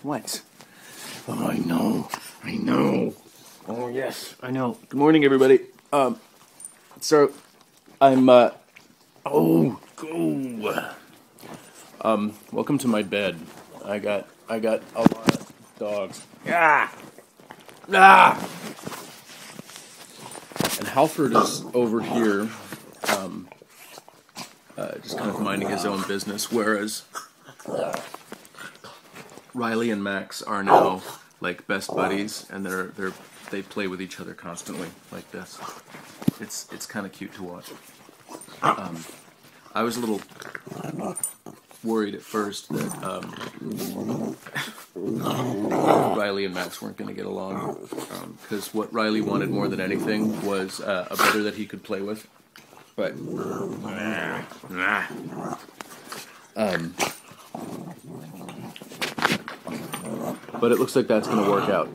What? Oh, I know. Oh, yes, I know. Good morning, everybody. So, I'm, welcome to my bed. I got a lot of dogs. And Halford is over here, just kind of minding his own business, whereas Riley and Max are now like best buddies, and they play with each other constantly like this. It's kind of cute to watch. I was a little worried at first that Riley and Max weren't going to get along, because what Riley wanted more than anything was a brother that he could play with. But it looks like that's going to work out.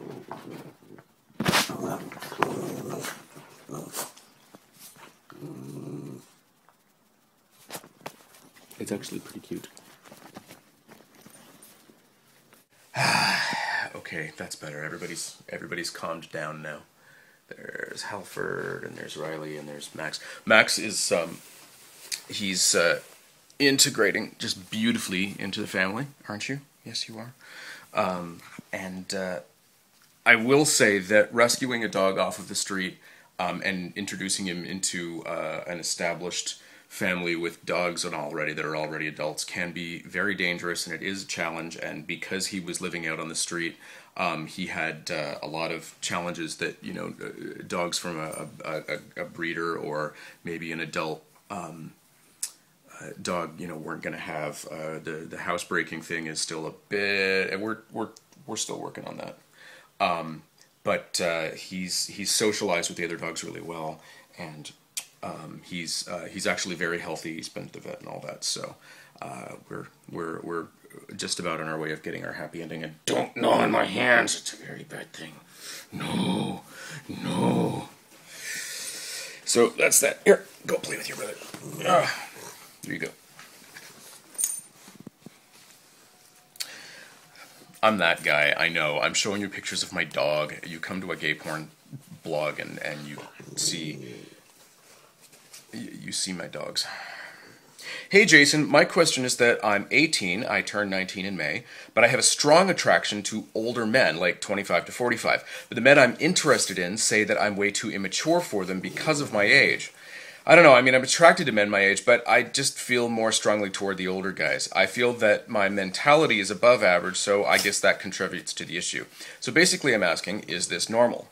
It's actually pretty cute. Okay, that's better. Everybody's calmed down now. There's Halford, and there's Riley, and there's Max. Max is he's integrating just beautifully into the family, aren't you? Yes, you are. And I will say that rescuing a dog off of the street and introducing him into an established family with dogs that are already adults can be very dangerous, and it is a challenge. And because he was living out on the street, he had a lot of challenges that dogs from a breeder or maybe an adult dog weren't going to have. The housebreaking thing is still a bit, and we're still working on that. But he's socialized with the other dogs really well, and he's actually very healthy. He's been to the vet and all that, so we're just about on our way of getting our happy ending. And don't gnaw on my hands; it's a very bad thing. No. So that's that. Here, go play with your brother. There you go. I'm that guy, I know. I'm showing you pictures of my dog. You come to a gay porn blog and you see my dogs. Hey Jason, my question is that I'm 18, I turned 19 in May, but I have a strong attraction to older men, like 25 to 45. But the men I'm interested in say that I'm way too immature for them because of my age. I don't know, I mean, I'm attracted to men my age, but I just feel more strongly toward the older guys. I feel that my mentality is above average, so I guess that contributes to the issue. So basically I'm asking, is this normal?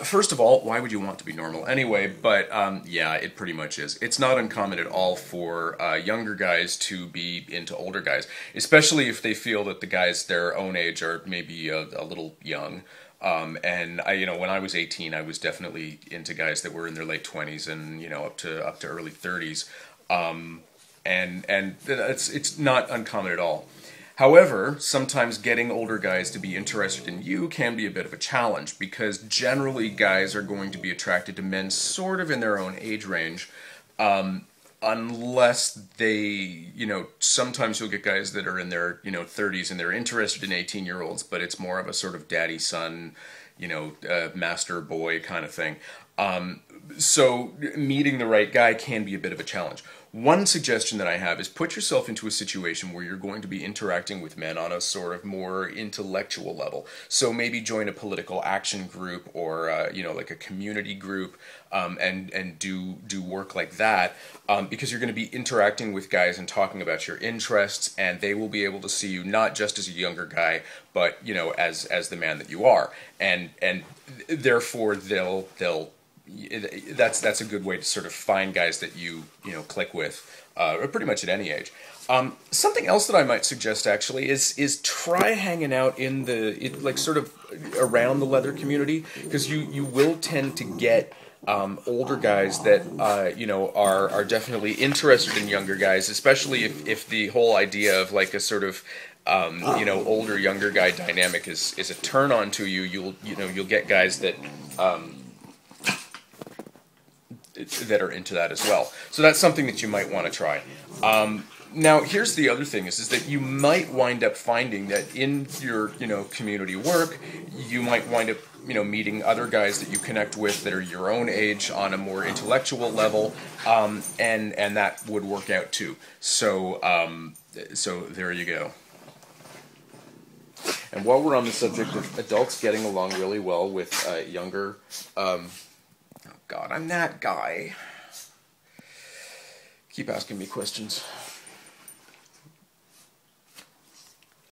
First of all, why would you want to be normal anyway? But yeah, it pretty much is. It's not uncommon at all for younger guys to be into older guys, especially if they feel that the guys their own age are maybe a little young. And when I was 18, I was definitely into guys that were in their late 20s and up to early 30s, and it's not uncommon at all. However, sometimes getting older guys to be interested in you can be a bit of a challenge, because generally guys are going to be attracted to men sort of in their own age range, unless they, sometimes you'll get guys that are in their, 30s and they're interested in 18-year-olds, but it's more of a sort of daddy-son, master boy kind of thing. So meeting the right guy can be a bit of a challenge. One suggestion that I have is put yourself into a situation where you're going to be interacting with men on a sort of more intellectual level. So maybe join a political action group or, like a community group, and do work like that, because you're going to be interacting with guys and talking about your interests, and they will be able to see you not just as a younger guy, but, as the man that you are. And therefore that's a good way to sort of find guys that you click with, pretty much at any age. Something else that I might suggest actually is try hanging out like sort of around the leather community, because you will tend to get older guys that are definitely interested in younger guys, especially if the whole idea of like a sort of older younger guy dynamic is a turn on to you. You'll get guys that are into that as well. So that's something that you might want to try. Now, here's the other thing is that you might wind up finding that in your, community work, you might wind up, meeting other guys that you connect with that are your own age on a more intellectual level, and that would work out too. So there you go. And while we're on the subject of adults getting along really well with younger, oh God, I'm that guy. Keep asking me questions.